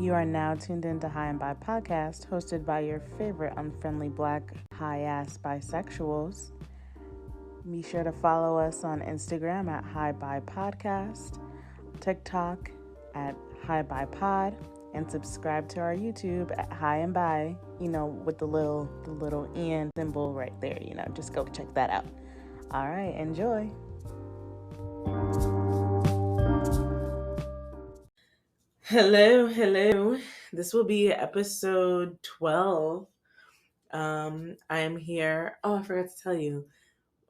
You are now tuned into High and Bi podcast, hosted by your favorite unfriendly black high-ass bisexuals. Be sure to follow us on Instagram at High Bi Podcast, TikTok at High Bi Pod, and subscribe to our YouTube at High and Bi. With the little and symbol right there. Just go check that out. All right, enjoy. Hello. This will be episode 12. I am here. Oh, I forgot to tell you.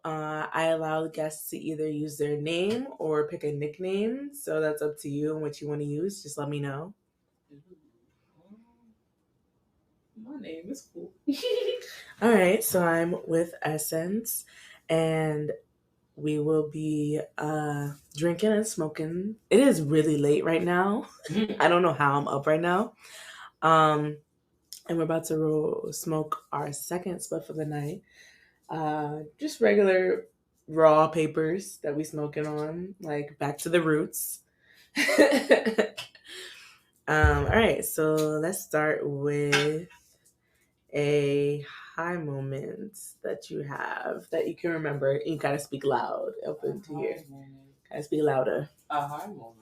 I allow guests to either use their name or pick a nickname. So that's up to you and what you want to use. Just let me know. My name is cool. All right. So I'm with Essence and we will be drinking and smoking. It is really late right now. I don't know how I'm up right now. And we're about to smoke our second spliff of the night. Just regular raw papers that we smoking on, like back to the roots. All right, so let's start with a high moment that you have that you can remember. You gotta speak loud, open to hear. Gotta speak louder. A high moment.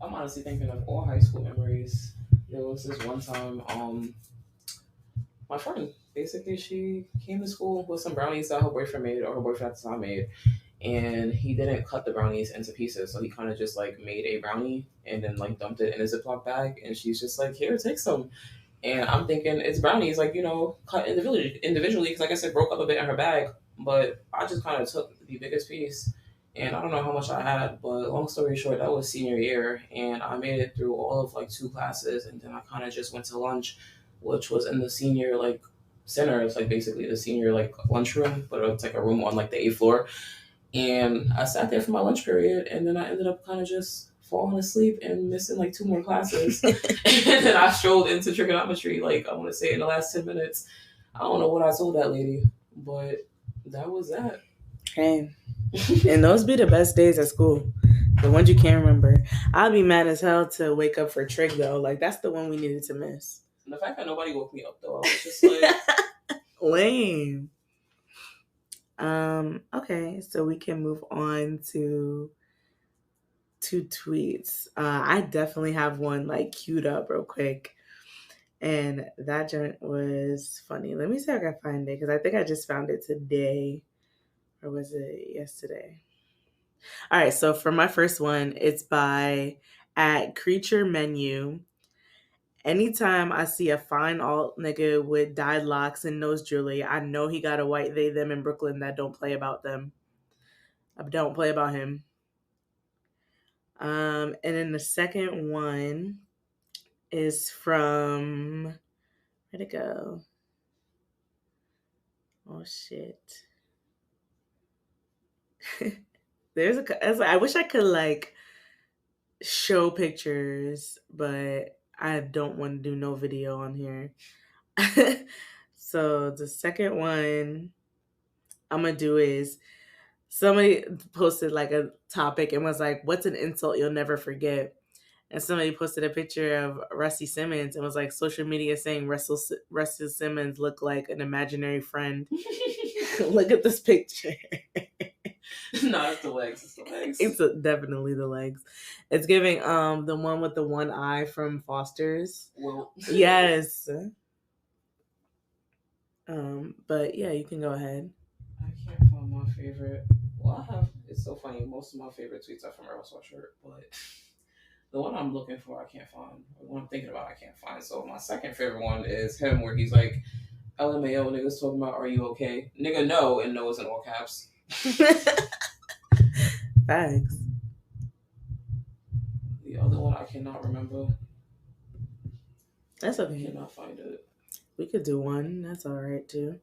I'm honestly thinking of all high school memories. There was this one time, my friend, basically, she came to school with some brownies that her boyfriend made, or her boyfriend at the time made, and he didn't cut the brownies into pieces, so he kind of just like made a brownie and then like dumped it in a Ziploc bag, and she's just like, "Here, take some." And I'm thinking it's brownies, like, cut individually, because like I said, broke up a bit in her bag, but I just kind of took the biggest piece. And I don't know how much I had, but long story short, that was senior year, and I made it through all of like 2 classes, and then I kind of just went to lunch, which was in the senior like center. It's like basically the senior like lunchroom, but it's like a room on like the 8th floor. And I sat there for my lunch period, and then I ended up kind of just falling asleep and missing like 2 more classes. And then I strolled into trigonometry, like I want to say in the last 10 minutes. I don't know what I told that lady, but that was that. Hey. And those be the best days at school. The ones you can't remember. I'll be mad as hell to wake up for trig though. Like that's the one we needed to miss. And the fact that nobody woke me up though, I was just like lame. Okay, so we can move on to 2 tweets. I definitely have one like queued up real quick. And that joint was funny. Let me see if I can find it because I think I just found it today. Or was it yesterday? All right, so for my first one, it's by @Creature Menu. Anytime I see a fine alt nigga with dyed locks and nose jewelry, I know he got a white they them in Brooklyn that don't play about them. I don't play about him. And then the second one is from, where'd it go? Oh shit. I wish I could like show pictures, but I don't want to do no video on here. So the second one I'm gonna do is somebody posted like a topic and was like, "What's an insult you'll never forget?" And somebody posted a picture of Rusty Simmons and was like, "Social media saying Rusty Simmons look like an imaginary friend." Look at this picture. No, it's the legs. It's the legs. It's definitely the legs. It's giving the one with the one eye from Foster's. Well, yes. But yeah, you can go ahead. I can't find my favorite. Well, it's so funny. Most of my favorite tweets are from Earl Sweatshirt, but the one I'm looking for, I can't find. The one I'm thinking about, I can't find. So my second favorite one is him, where he's like, "LMAO, niggas talking about, are you okay? Nigga, no," and no is in all caps. Thanks. The other one I cannot remember. That's okay. I cannot find it. We could do one. That's all right too.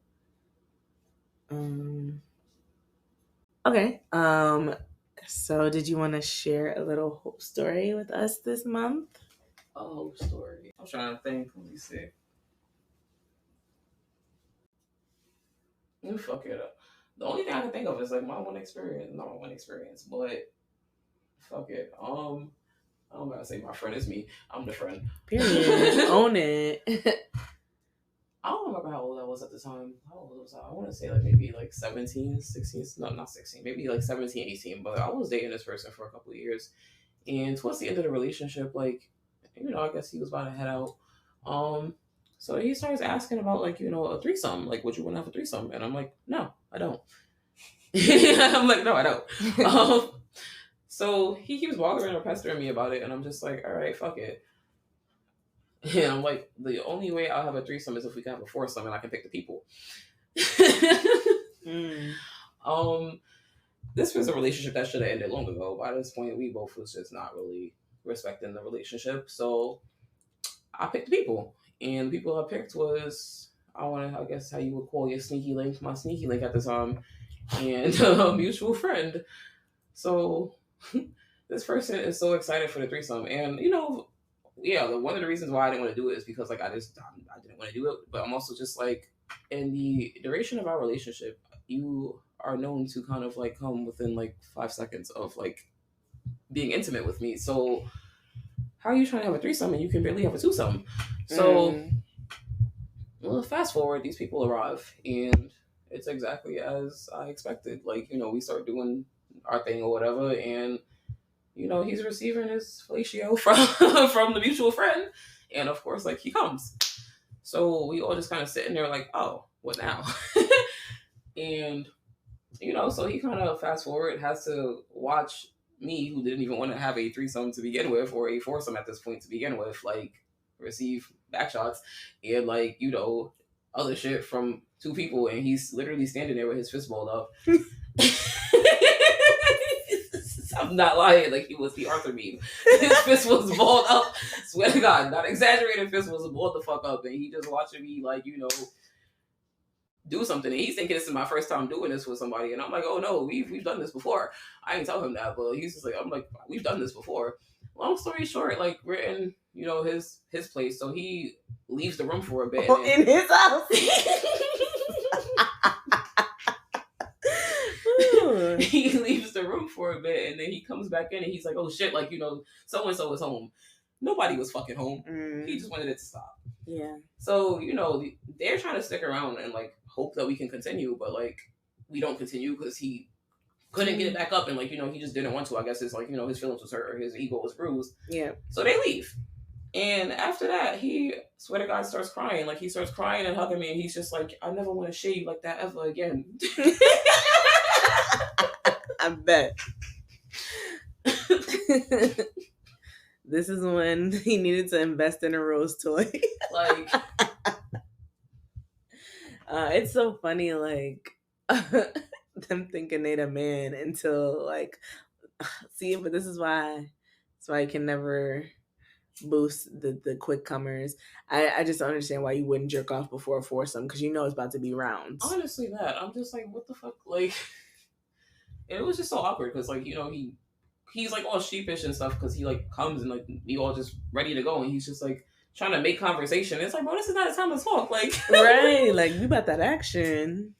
Okay. So did you want to share a little hope story with us this month? A hope story. I'm trying to think. Let me see. Fuck it up. The only thing I can think of is like my one experience. Not my one experience, but fuck it. I don't gotta say my friend is me. I'm the friend. Period. Own it. I don't remember how old I was at the time. How old was I? I want to say like maybe like 17, 16. No, not 16. Maybe like 17, 18. But I was dating this person for a couple of years. And towards the end of the relationship, like, I guess he was about to head out. Um, so he starts asking about like, a threesome. Like, would you want to have a threesome? And I'm like, no, I don't. I'm like, no, I don't. So he keeps bothering or pestering me about it, and I'm just like, all right, fuck it. And I'm like, the only way I'll have a threesome is if we can have a foursome and I can pick the people. Mm. This was a relationship that should have ended long ago. By this point, we both was just not really respecting the relationship. So I picked people, and the people I picked was I guess how you would call your sneaky link, my sneaky link at the time, and a mutual friend. So this person is so excited for the threesome, and yeah, one of the reasons why I didn't want to do it is because like I didn't want to do it, but I'm also just like in the duration of our relationship, you are known to kind of like come within like 5 seconds of like being intimate with me. So how are you trying to have a threesome and you can barely have a twosome? So well, fast forward, these people arrive and it's exactly as I expected. Like, we start doing our thing or whatever, and he's receiving his fellatio from from the mutual friend, and of course, like he comes. So we all just kind of sitting there like, oh, what now? And so he kind of fast forward has to watch me, who didn't even want to have a threesome to begin with, or a foursome at this point to begin with, like receive back shots and like other shit from two people, and he's literally standing there with his fist balled up. I'm not lying, like he was the Arthur meme. His fist was balled up. Swear to God, not exaggerated. Fist was balled the fuck up, and he just watching me like do something. And he's thinking this is my first time doing this with somebody, and I'm like, oh no, we've done this before. I didn't tell him that, but he's just like, I'm like, we've done this before. Long story short, like we're in his place, so he leaves the room for a bit. In his house. He leaves the room for a bit and then he comes back in and he's like, oh shit, like so and so is home. Nobody was fucking home. He just wanted it to stop. Yeah. So they're trying to stick around and like hope that we can continue, but like we don't continue because he couldn't get it back up, and like he just didn't want to. I guess it's like his feelings was hurt or his ego was bruised. Yeah. So they leave. And after that, he, swear to God, starts crying. Like, he starts crying and hugging me, and he's just like, I never want to share you like that ever again. I bet. This is when he needed to invest in a rose toy. Like, it's so funny, like, them thinking they're a man until, like, see, but this is why, that's why you can never boost the quick comers. I just don't understand why you wouldn't jerk off before a foursome, because it's about to be rounds. Honestly, I'm just like, what the fuck? Like, and it was just so awkward because, like, he's like all sheepish and stuff because he like comes and like we all just ready to go, and he's just like trying to make conversation. It's like, bro, this is not a time to talk. Like, right? Like, we about that action.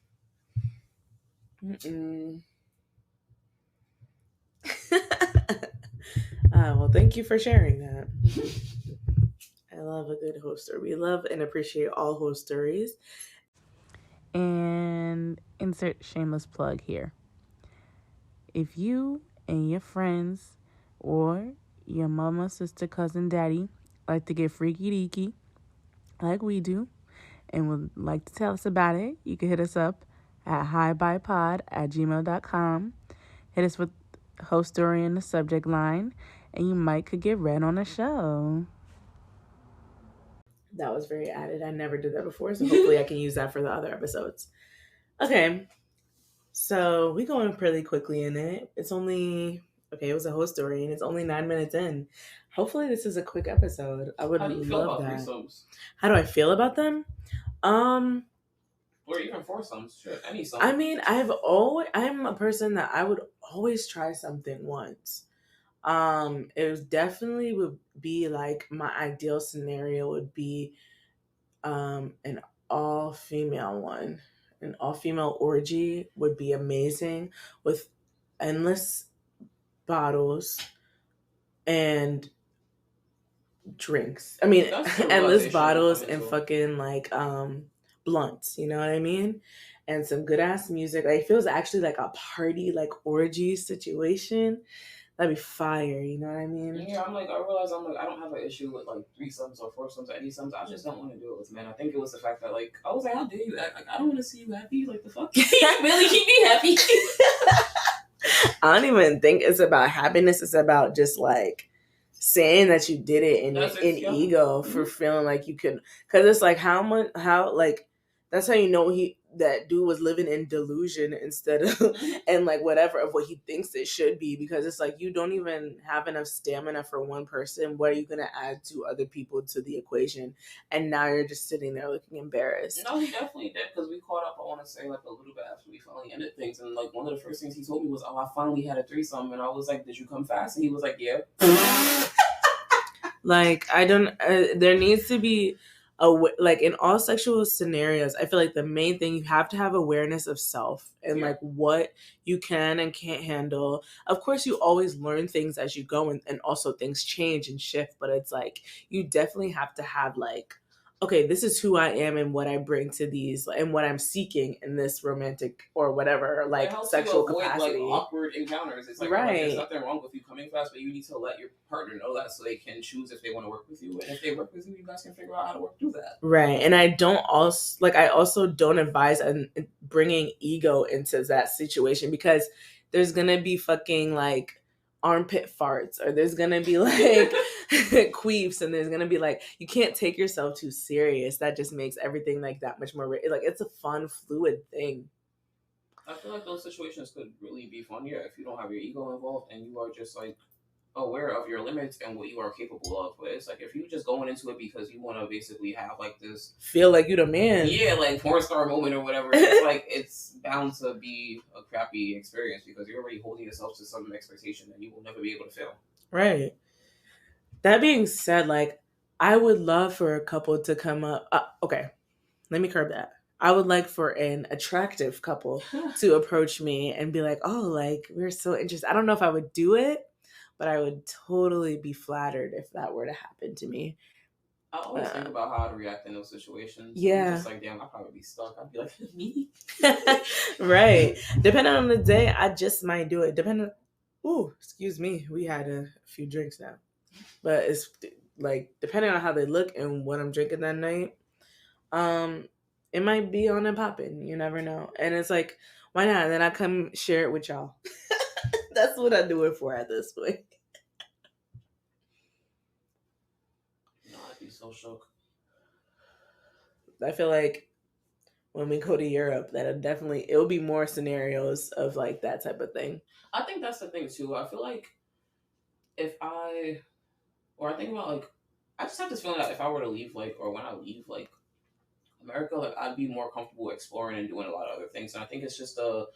Well, thank you for sharing that. I love a good host story. We love and appreciate all host stories. And insert shameless plug here. If you and your friends or your mama, sister, cousin, daddy like to get freaky deaky like we do and would like to tell us about it, you can hit us up at highbipod@gmail.com. Hit us with host story in the subject line, and you might could get read on the show. That was very added. I never did that before, so hopefully I can use that for the other episodes. Okay, so we going pretty quickly in it. It's only, it was a host story, and it's only 9 minutes in. Hopefully this is a quick episode. I would love that. How do you feel about threesomes? How do I feel about them? Or even foursomes, sure, any song. I mean, I'm a person that I would always try something once. It was definitely would be like my ideal scenario would be an all-female one. An all-female orgy would be amazing with endless bottles and drinks. I mean, That's the endless realization I'm bottles coming and to. fucking like blunts, you know what I mean? And some good ass music. Like it feels actually like a party, like orgy situation. That'd be fire, you know what I mean? Yeah, I'm like, I realize I'm like, I don't have an issue with like threesomes or foursomes or any sums. I just don't want to do it with men. I think it was the fact that like I was like, how dare you act like I don't want to see you happy? Like the fuck, you really keep me happy. I don't even think it's about happiness. It's about just like saying that you did it in Yeah. ego for feeling like you could, because it's like how like that's how you know that dude was living in delusion instead of and like whatever of what he thinks it should be, because it's like you don't even have enough stamina for one person. What are you gonna add to other people to the equation? And now you're just sitting there looking embarrassed. No, he definitely did because we caught up. I want to say like a little bit after we finally ended things, and like one of the first things he told me was, "Oh, I finally had a threesome," and I was like, "Did you come fast?" And he was like, "Yeah." Like I don't. There needs to be like in all sexual scenarios. I feel like the main thing, you have to have awareness of self and Yeah. like what you can and can't handle. Of course, you always learn things as you go, and also things change and shift. But it's like you definitely have to have like, okay, this is who I am and what I bring to these and what I'm seeking in this romantic or whatever It like helps you sexual avoid like capacity. awkward encounters. It's like, all right, there's nothing wrong with you coming fast, but you need to let your partner know that so they can choose if they want to work with you, and if they work with you, you guys can figure out how to work through that. Right. And I also don't advise bringing ego into that situation, because there's going to be fucking like armpit farts, or there's going to be like queefs, and there's going to be like, you can't take yourself too serious. That just makes everything like that much more like it's a fun, fluid thing. I feel like those situations could really be fun, yeah, if you don't have your ego involved and you are just like aware of your limits and what you are capable of. But it's like if you just going into it because you want to basically have like this feel like you the man, yeah, like porn star moment or whatever, it's like it's bound to be a crappy experience because you're already holding yourself to some expectation that you will never be able to fail. Right. That being said, like I would love for a couple to come up. Okay, let me curb that. I would like for an attractive couple to approach me and be like, oh, like, we're so interested. I don't know if I would do it, but I would totally be flattered if that were to happen to me. I always think about how I'd react in those situations. Yeah. I'm just like, damn, I'd probably be stuck. I'd be like, me? Right. Depending on the day, I just might do it. Excuse me. We had a few drinks now. But it's like, depending on how they look and what I'm drinking that night, it might be on and popping. You never know. And it's like, why not? And then I come share it with y'all. That's what I do it for at this point. No, I'd be so shook. I feel like when we go to Europe, it'll be more scenarios of like that type of thing. I think that's the thing too. I feel like I think about like, I just have this feeling that if I were to leave, like, or when I leave, like, America, like, I'd be more comfortable exploring and doing a lot of other things. And I think it's just how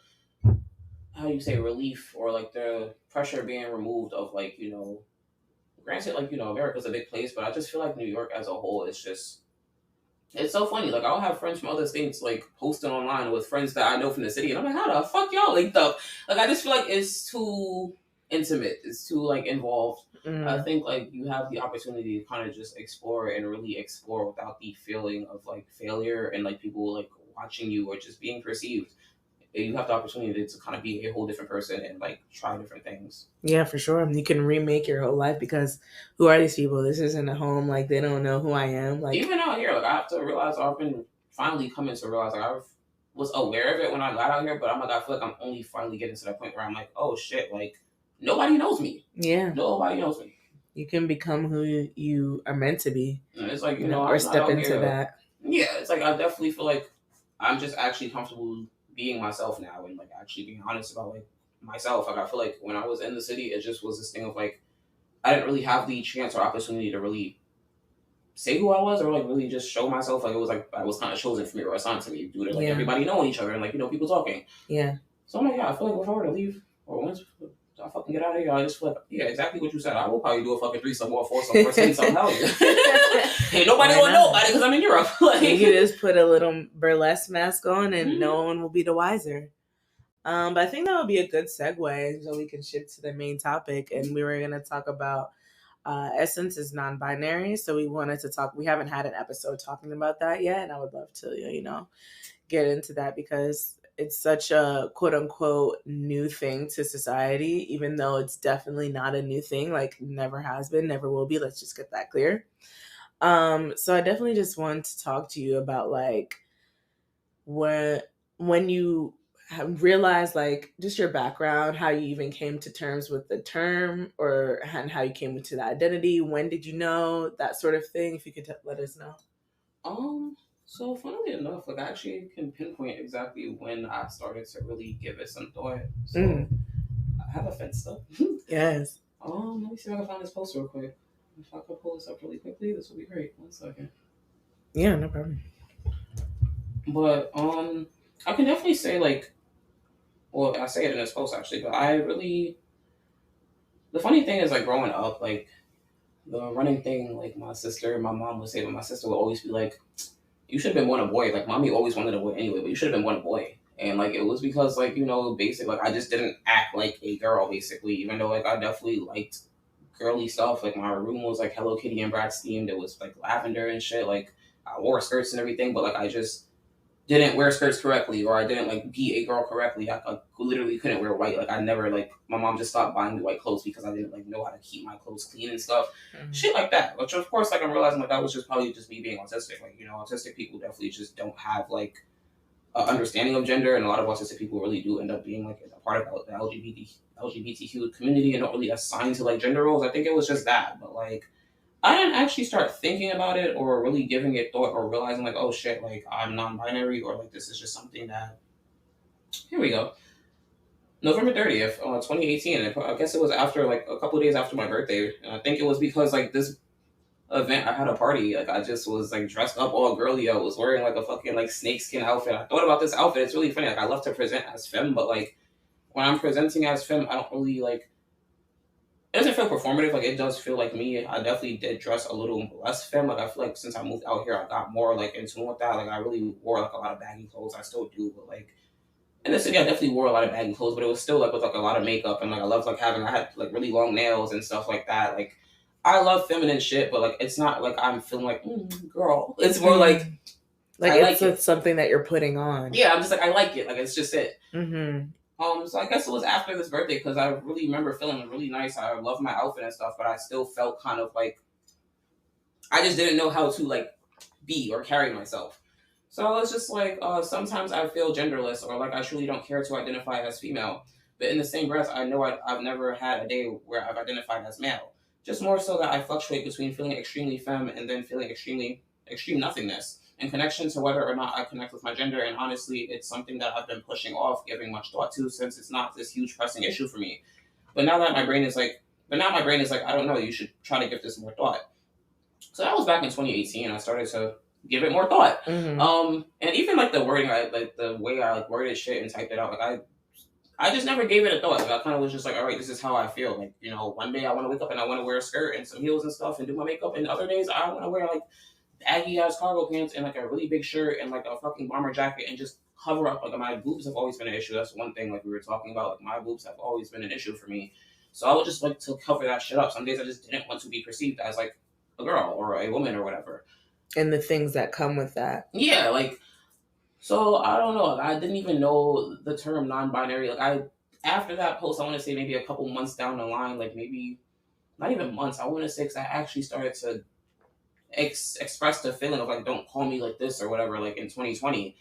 you say, relief or like the pressure being removed of like, granted, like, America's a big place, but I just feel like New York as a whole is just, it's so funny. Like, I'll have friends from other states, like, posting online with friends that I know from the city. And I'm like, how the fuck y'all linked up? Like, I just feel like it's too intimate. It's too, like, involved. I think, like, you have the opportunity to kind of just explore and really explore without the feeling of, like, failure and, like, people, like, watching you or just being perceived. You have the opportunity to kind of be a whole different person and like try different things. Yeah, for sure. You can remake your whole life, because who are these people? This isn't a home. Like, they don't know who I am. Like, even out here, like, I have to realize, I've been finally coming to realize, like, I was aware of it when I got out here, but I'm like, I feel like I'm only finally getting to that point where I'm like, oh shit, like, nobody knows me. Yeah. Nobody knows me. You can become who you are meant to be. And it's like, or step into here. That. Yeah, it's like, I definitely feel like I'm just actually comfortable being myself now and like actually being honest about like myself. Like, I feel like when I was in the city, it just was this thing of like, I didn't really have the chance or opportunity to really say who I was or like really just show myself. Like, it was like I was kind of chosen for me or assigned to me due to like everybody knowing each other and like, people talking. Yeah. So I'm like, yeah, I feel like if I were to leave or once I fucking get out of here, I just feel like, yeah, exactly what you said. I will probably do a fucking threesome or foursome or say something. Hell yeah. Ain't nobody will know about it because I'm in Europe. Like, you can just put a little burlesque mask on and no one will be the wiser. But I think that would be a good segue so we can shift to the main topic. And we were going to talk about Essence is non-binary, so we wanted to talk. We haven't had an episode talking about that yet, and I would love to, get into that because it's such a quote unquote new thing to society, even though it's definitely not a new thing, like never has been, never will be. Let's just get that clear. So I definitely just want to talk to you about like when you have realized like just your background, how you even came to terms with the term, or and how you came into the identity. When did you know that sort of thing? If you could let us know. So funnily enough, like I actually can pinpoint exactly when I started to really give it some thought. So I have a fence stuff. Yes. Let me see if I can find this post real quick. If I could pull this up really quickly, this would be great. One second. Yeah, no problem. But I can definitely say like, well, I say it in this post actually, but I really, the funny thing is like growing up, like the running thing, like my sister and my mom would say, but my sister would always be like, you should have been born a boy. Like mommy always wanted a boy anyway, but you should have been born a boy. And like it was because like, basic like I just didn't act like a girl basically, even though like I definitely liked girly stuff. Like my room was like Hello Kitty and Bratz themed. It was like lavender and shit. Like I wore skirts and everything, but like I just didn't wear skirts correctly, or I didn't like be a girl correctly. I literally couldn't wear white. Like I never like my mom just stopped buying me white clothes because I didn't like know how to keep my clothes clean and stuff, shit like that. Which of course like I'm realizing like that was just probably just me being autistic. Like autistic people definitely just don't have like an understanding of gender, and a lot of autistic people really do end up being like a part of the LGBTQ community and don't really assign to like gender roles. I think it was just that, but like I didn't actually start thinking about it or really giving it thought or realizing like, oh shit, like I'm non-binary or like this is just something that. Here we go. November 30th, 2018. I guess it was after like a couple of days after my birthday. And I think it was because like this event, I had a party. Like I just was like dressed up all girly. I was wearing like a fucking like snakeskin outfit. I thought about this outfit. It's really funny. Like I love to present as femme, but like when I'm presenting as femme, I don't really like it doesn't feel performative. Like it does feel like me. I definitely did dress a little less femme. Like I feel like since I moved out here, I got more like in tune with that. Like I really wore like a lot of baggy clothes. I still do, but like in the city, I definitely wore a lot of baggy clothes. But it was still like with like a lot of makeup and like I love like having. I had like really long nails and stuff like that. Like I love feminine shit, but like it's not like I'm feeling like girl. It's more like I it's like it. Something that you're putting on. Yeah, I'm just like I like it. Like it's just it. Mm-hmm. So I guess it was after this birthday because I really remember feeling really nice. I loved my outfit and stuff, but I still felt kind of like I just didn't know how to like be or carry myself. So it's just like sometimes I feel genderless or like I truly don't care to identify as female. But in the same breath, I know I've never had a day where I've identified as male. Just more so that I fluctuate between feeling extremely femme and then feeling extreme nothingness in connection to whether or not I connect with my gender. And honestly, it's something that I've been pushing off, giving much thought to since it's not this huge pressing issue for me. But now that my brain is like, I don't know, you should try to give this more thought. So that was back in 2018. I started to give it more thought. And even like the wording, like the way I like worded shit and typed it out, like I just never gave it a thought. Like I kind of was just like, all right, this is how I feel. Like one day I want to wake up and I want to wear a skirt and some heels and stuff and do my makeup, and other days I want to wear like baggy ass cargo pants and like a really big shirt and like a fucking bomber jacket and just cover up. Like my boobs have always been an issue. That's one thing like we were talking about. Like my boobs have always been an issue for me. So I would just like to cover that shit up. Some days I just didn't want to be perceived as like a girl or a woman or whatever. And the things that come with that. Yeah, like so I don't know. Like, I didn't even know the term non-binary. Like after that post, I want to say maybe a couple months down the line, like maybe not even months. I want to say because I actually started to express the feeling of like, don't call me like this or whatever. Like in 2020,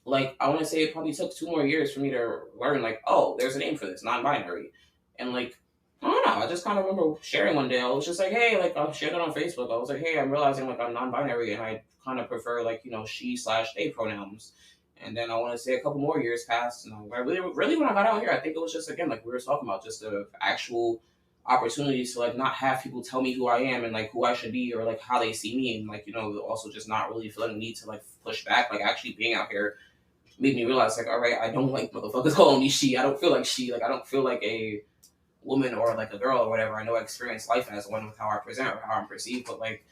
like I want to say it probably took 2 more years for me to learn like, oh, there's a name for this, non-binary, and like. I don't know. I just kind of remember sharing one day. I was just like, hey, like I shared it on Facebook. I was like, hey, I'm realizing like I'm non-binary and I kind of prefer like she/they pronouns. And then I want to say a couple more years passed, and I really when I got out here, I think it was just again like we were talking about, just the actual opportunities to like not have people tell me who I am and like who I should be or like how they see me, and like also just not really feeling the need to like push back. Like actually being out here made me realize like, all right, I don't like motherfuckers calling me she. I don't feel like she. Like I don't feel like a woman or like a girl or whatever. I know I experience life as one with how I present or how I'm perceived, but like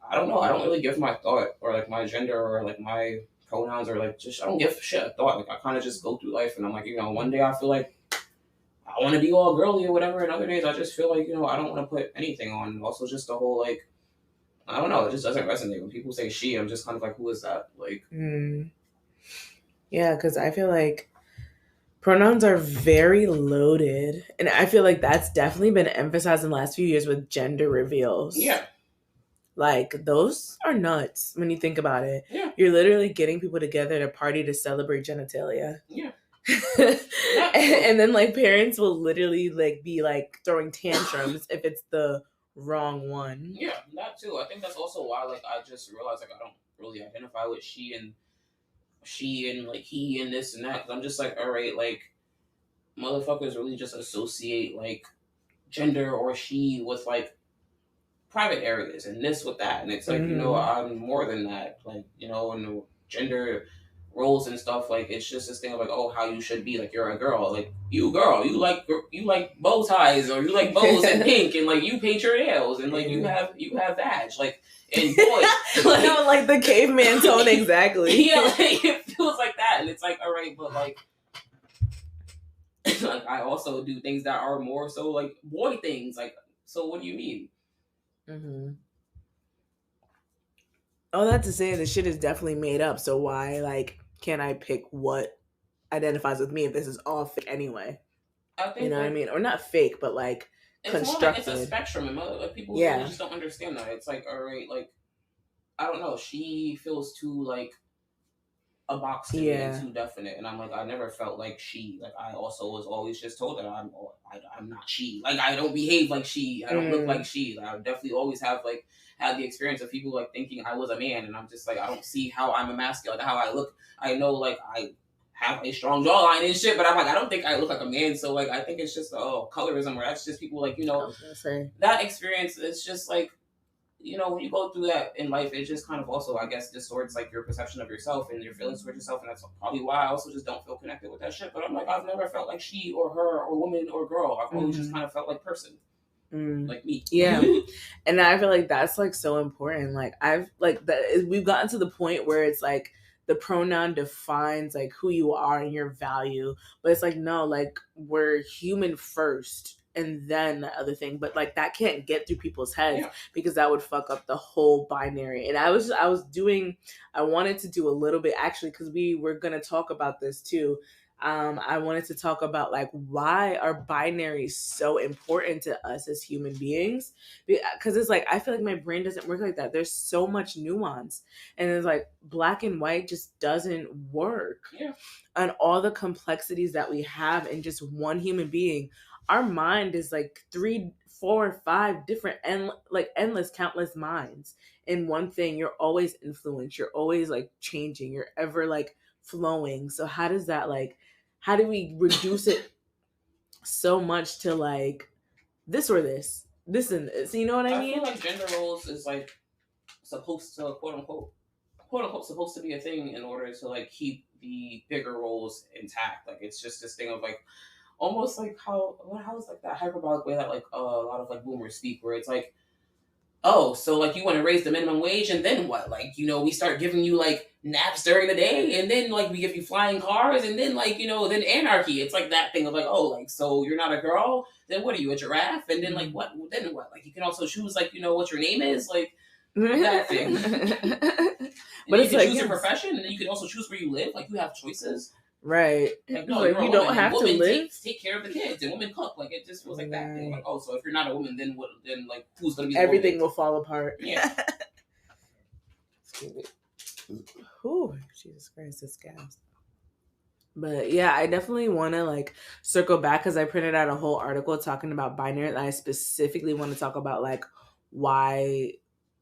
I don't know. I don't really give my thought or like my gender or like my pronouns or like just I don't give shit a thought. Like I kind of just go through life and I'm like one day I feel like I want to be all girly or whatever. And other days, I just feel like I don't want to put anything on. And also, just the whole like I don't know, it just doesn't resonate when people say she. I'm just kind of like, who is that? Like, Yeah, because I feel like pronouns are very loaded, and I feel like that's definitely been emphasized in the last few years with gender reveals. yeah, Like those are nuts when you think about it. yeah, You're literally getting people together at a party to celebrate genitalia. yeah. And then like parents will literally like be like throwing tantrums if it's the wrong one. Yeah, that too. I think that's also why like I just realized like I don't really identify with she and like he and this and that. Cause I'm just like, all right, like motherfuckers really just associate like gender or she with like private areas and this with that, and it's like I'm more than that. Like and the gender roles and stuff, like it's just this thing of like, oh, how you should be, like you're a girl, like you like bow ties, or you like bows and pink, and like you paint your nails, and like you have vag, like, and boy, like, no, like the caveman tone, exactly. Yeah, like it feels like that, and it's like, all right, but like like I also do things that are more so like boy things, like, so what do you mean? Oh, that's to say the shit is definitely made up. So why, like, can't I pick what identifies with me if this is all fake anyway? I think, you know what I mean? Or not fake, but like it's constructed. More like it's a spectrum, and like, people really just don't understand that. It's like, all right, like I don't know, she feels too like a box to me and too definite, and I'm like, I never felt like she. Like I also was always just told that I'm not she. Like I don't behave like she. I don't look like she. Like, I definitely always have like had the experience of people like thinking I was a man, and I'm just like, I don't see how I'm a masculine. How I look, I know like I have a strong jawline and shit, but I'm like, I don't think I look like a man. So like I think it's just colorism, or that's just people like that experience. It's just like when you go through that in life, it just kind of also, I guess, distorts like your perception of yourself and your feelings towards yourself, and that's probably why I also just don't feel connected with that shit. But I'm like, I've never felt like she or her or woman or girl. I've always just kind of felt like person. Like me. Yeah. And I feel like that's like so important. Like I've like that we've gotten to the point where it's like the pronoun defines like who you are and your value, but it's like no, like we're human first and then the other thing, but like that can't get through people's heads because that would fuck up the whole binary. And I wanted to do a little bit actually, because we were going to talk about this too. I wanted to talk about like why are binaries so important to us as human beings, because it's like I feel like my brain doesn't work like that. There's so much nuance, and it's like black and white just doesn't work. And all the complexities that we have in just one human being, our mind is like 3, 4, 5 different endless countless minds in one thing. You're always influenced, you're always like changing, you're ever like flowing. So how do we reduce it so much to like this or this and this, you know what I mean? I feel like gender roles is like supposed to quote unquote supposed to be a thing in order to like keep the bigger roles intact. Like it's just this thing of like almost like how is like that hyperbolic way that like a lot of like boomers speak, where it's like, oh, so like you want to raise the minimum wage, and then what? Like, we start giving you like naps during the day, and then like we give you flying cars, and then like, then anarchy. It's like that thing of like, oh, like, so you're not a girl? Then what are you, a giraffe? And then like what? Then what? Like you can also choose like, what your name is, like that thing. But it's you can choose your profession, and then you can also choose where you live. Like you have choices. Right. Like, no, like, you don't have to live. Take care of the kids, and women cook. Like it just feels like that thing. Like, oh, so if you're not a woman, then what? Then like, who's gonna be? Everything will fall apart. Yeah. Excuse me. Ooh, Jesus Christ, this gas. But yeah, I definitely want to like circle back because I printed out a whole article talking about binary. And I specifically want to talk about like why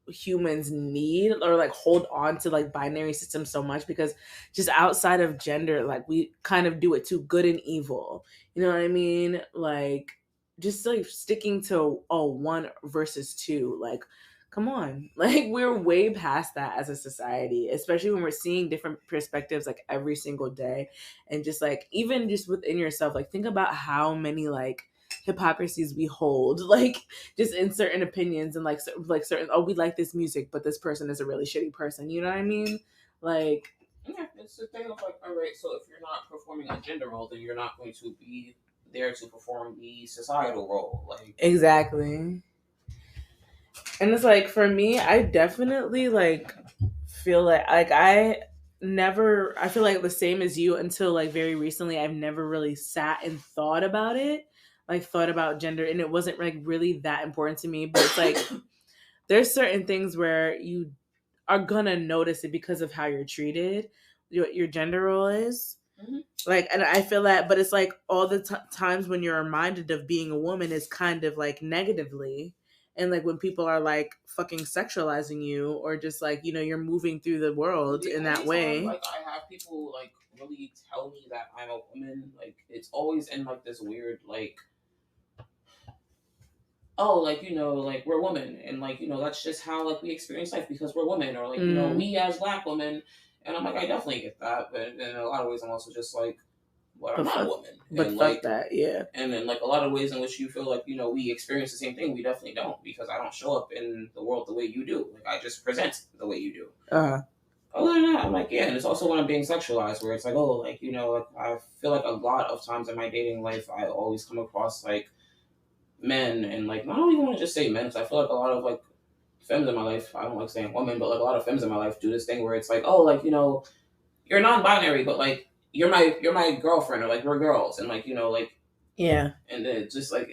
humans need or like hold on to like binary systems so much, because just outside of gender, like we kind of do it too, good and evil, you know what I mean? Like just like sticking to 1 versus 2, like come on, like we're way past that as a society, especially when we're seeing different perspectives like every single day. And just like even just within yourself, like think about how many like hypocrisies we hold, like just in certain opinions, and like certain, oh, we like this music, but this person is a really shitty person, you know what I mean? Like yeah, it's the thing of like, all right, so if you're not performing a gender role, then you're not going to be there to perform the societal role. Like, Exactly. And it's like for me, I definitely like feel like I feel like the same as you until like very recently. I've never really sat and thought about it, like thought about gender, and it wasn't like really that important to me. But it's like there's certain things where you are gonna notice it because of how you're treated, your gender role is. mm-hmm. Like, and I feel that, but it's like all the times when you're reminded of being a woman is kind of like negatively. And like when people are like fucking sexualizing you or just like, you're moving through the world The in only that time, way. like, I have people like really tell me that I'm a woman, like, it's always in like this weird like, oh, like, like, we're women, and like, that's just how like we experience life because we're women, or like, we as black women. And I'm like, I definitely get that, but in a lot of ways I'm also just like, but I'm But not a fuck, woman. but And fuck like, that, yeah. and then like a lot of ways in which you feel like, we experience the same thing, we definitely don't, because I don't show up in the world the way you do. Like, I just present the way you do. Other than that, I'm like, yeah. And it's also when I'm being sexualized, where it's like, oh, like, like, I feel like a lot of times in my dating life I always come across like men, and like, I don't even want to just say men, because I feel like a lot of like femmes in my life, I don't like saying women, but like a lot of femmes in my life do this thing where it's like, oh, like, you're non-binary, but like you're my girlfriend, or like we're girls, and like, like, Yeah. and then it's just like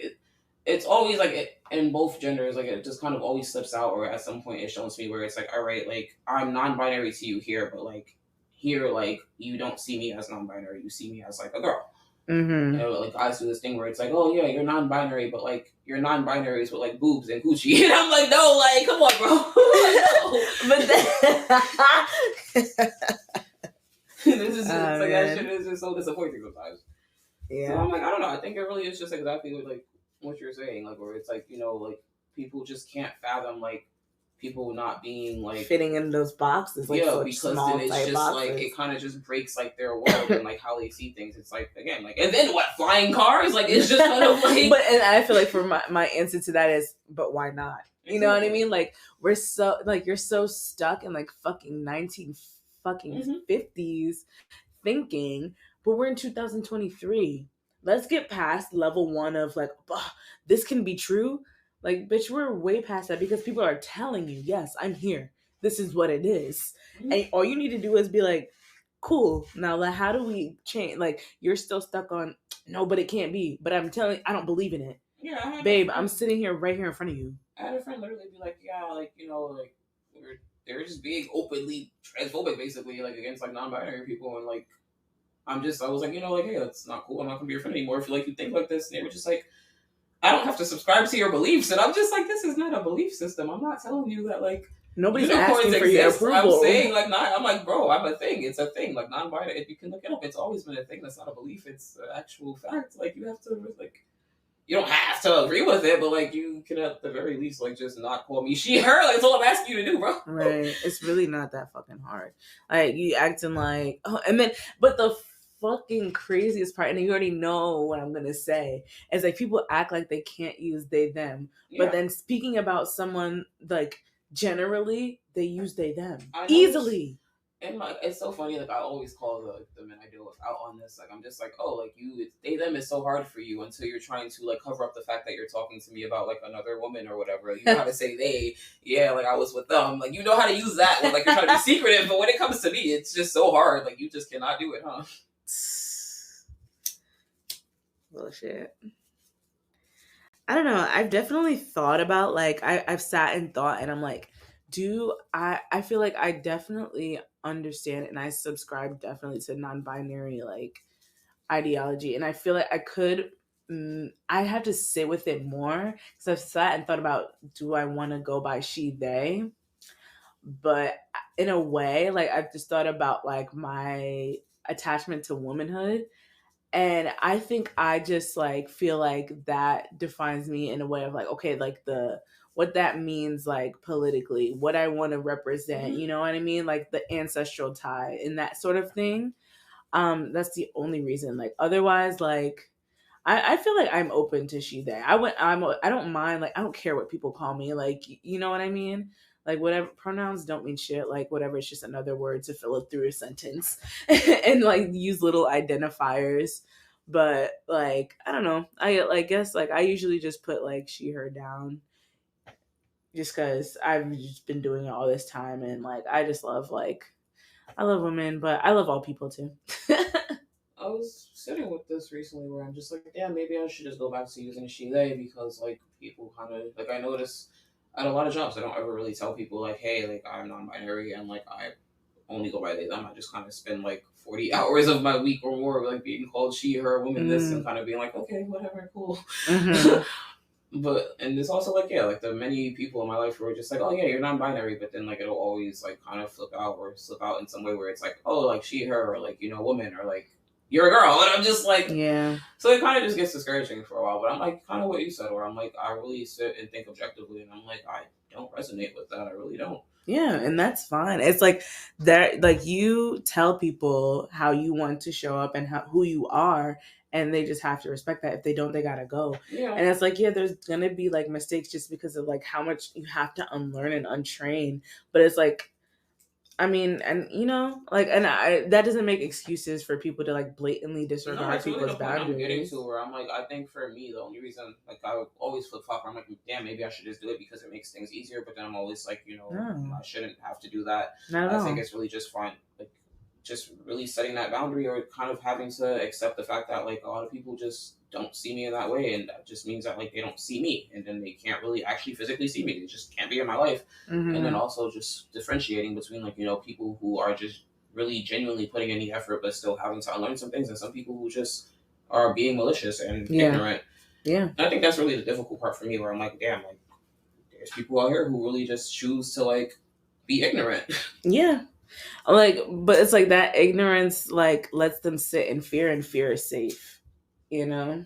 it's always like in both genders, like it just kind of always slips out, or at some point it shows me where it's like, all right, like, I'm non-binary to you here, but like here, like, you don't see me as non-binary, you see me as like a girl. Mm-hmm. Like, guys do this thing where it's like, oh yeah, you're non-binary, but like you're non-binaries with like boobs and coochie, and I'm like, no, like, come on, bro. Like, no. But then this is just, like, that shit is just so disappointing sometimes. Yeah. So I'm like, I don't know. I think it really is just exactly like what you're saying, like, where it's like, like, people just can't fathom like people not being like fitting in those boxes, like, yeah, such because small then it's type just boxes. like it kind of just breaks like their world and like how they see things. It's like, again, like, and then what, flying cars? Like, it's just kind of like. But and I feel like for my answer to that is, but why not? You know what I mean? Like, we're so like, you're so stuck in like fucking 19 fucking 50s thinking, but we're in 2023. Let's get past level 1 of like, this can be true. Like, bitch, we're way past that because people are telling you, yes, I'm here. This is what it is. And all you need to do is be like, cool. Now, like, how do we change? Like, you're still stuck on, no, but it can't be. But I'm telling you, I don't believe in it. Yeah, babe, I'm sitting here right here in front of you. I had a friend literally be like, yeah, like, like, they're just being openly transphobic, basically, like, against like non-binary people, and like, I was like, like, hey, that's not cool. I'm not gonna be your friend anymore if you like you think like this. And they were just like, I don't have to subscribe to your beliefs, and I'm just like, this is not a belief system. I'm not telling you that like nobody's asking for your approval. I'm saying like, I'm like, bro, I'm a thing. It's a thing. Like, non-binary. If you can look it up, it's always been a thing. That's not a belief. It's an actual fact. Like, you have to like. You don't have to agree with it, but like, you can at the very least like just not call me she, her. Like, that's all I'm asking you to do, bro. Right. It's really not that fucking hard. Like, you acting like, oh, and then, but the fucking craziest part, and you already know what I'm gonna say, is like people act like they can't use they them, but then speaking about someone like generally, they use they them easily. And like, it's so funny. Like, I always call the men I deal with out on this. Like, I'm just like, oh, like, they them is so hard for you until you're trying to like cover up the fact that you're talking to me about like another woman or whatever. You know how to say they. Yeah, like, I was with them. Like, you know how to use that when like you're trying to be secretive. But when it comes to me, it's just so hard. Like, you just cannot do it, huh? Bullshit. I don't know. I've definitely thought about like I've sat and thought, and I'm like, I feel like I definitely understand and I subscribe definitely to non-binary like ideology, and I feel like I could I have to sit with it more because I've sat and thought about, do I want to go by she they, but in a way like I've just thought about like my attachment to womanhood, and I think I just like feel like that defines me in a way of like, okay, like what that means like politically, what I want to represent, you know what I mean? Like the ancestral tie and that sort of thing. That's the only reason. Like otherwise, like I feel like I'm open to she they. I don't mind, like I don't care what people call me. Like, you know what I mean? Like whatever, pronouns don't mean shit. Like whatever, it's just another word to fill it through a sentence and like use little identifiers. But like, I don't know. I like guess like I usually just put like she her down just because I've just been doing it all this time, and like I just love like I love women, but I love all people too. I was sitting with this recently where I'm just like, yeah, maybe I should just go back to using she they because like people kind of like I notice at a lot of jobs I don't ever really tell people like, hey, like I'm non-binary and like I only go by they them. I just kind of spend like 40 hours of my week or more like being called she, her, woman, this, and kind of being like, okay, whatever, cool. Mm-hmm. But and it's also like yeah, like the many people in my life who are just like, oh yeah, you're non-binary, but then like it'll always like kind of flip out or slip out in some way where it's like, oh like she, her, or like woman, or like you're a girl, and I'm just like, Yeah. So it kind of just gets discouraging for a while. But I'm like kind of what you said, where I'm like I really sit and think objectively, and I'm like I don't resonate with that. I really don't. Yeah, and that's fine. It's like that like you tell people how you want to show up and who you are, and they just have to respect that. If they don't, they gotta go. Yeah. And it's like, yeah, there's gonna be like mistakes just because of like how much you have to unlearn and untrain. But it's like, I mean, and you know, like, and that doesn't make excuses for people to like blatantly disregard that's people's really the point I'm getting boundaries. to, where I'm like, I think for me, the only reason, like, I would always flip flop, I'm like, damn, maybe I should just do it because it makes things easier. But then I'm always like, No, I shouldn't have to do that. not at I all. think it's really just fine, like, just really setting that boundary or kind of having to accept the fact that, like, a lot of people just don't see me in that way. And that just means that, like, they don't see me. And then they can't really actually physically see me. They just can't be in my life. Mm-hmm. And then also just differentiating between, like, people who are just really genuinely putting in the effort but still having to unlearn some things, and some people who just are being malicious and ignorant. Yeah. And I think that's really the difficult part for me, where I'm like, damn, like there's people out here who really just choose to like be ignorant. Yeah. Like, but it's like that ignorance like lets them sit in fear, and fear is safe, and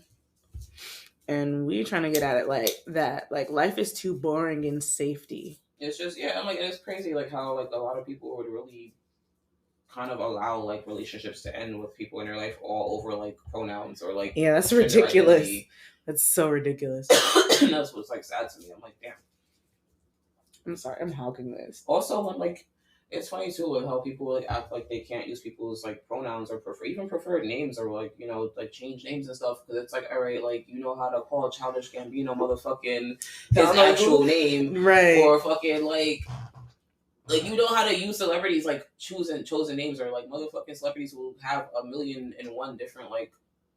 we're trying to get at it like that. Like life is too boring in safety. It's just I'm like, it's crazy like how like a lot of people would really kind of allow like relationships to end with people in their life all over like pronouns or like that's ridiculous. Identity. That's so ridiculous. And that's what's like sad to me. I'm like, damn. I'm sorry, I'm hogging this. Also, when like it's funny too with how people like act like they can't use people's like pronouns or even preferred names, or like like change names and stuff, because it's like, all right, like you know how to call Childish Gambino motherfucking his actual name, right? Or fucking like you know how to use celebrities like chosen names, or like motherfucking celebrities who have 1,000,001 different like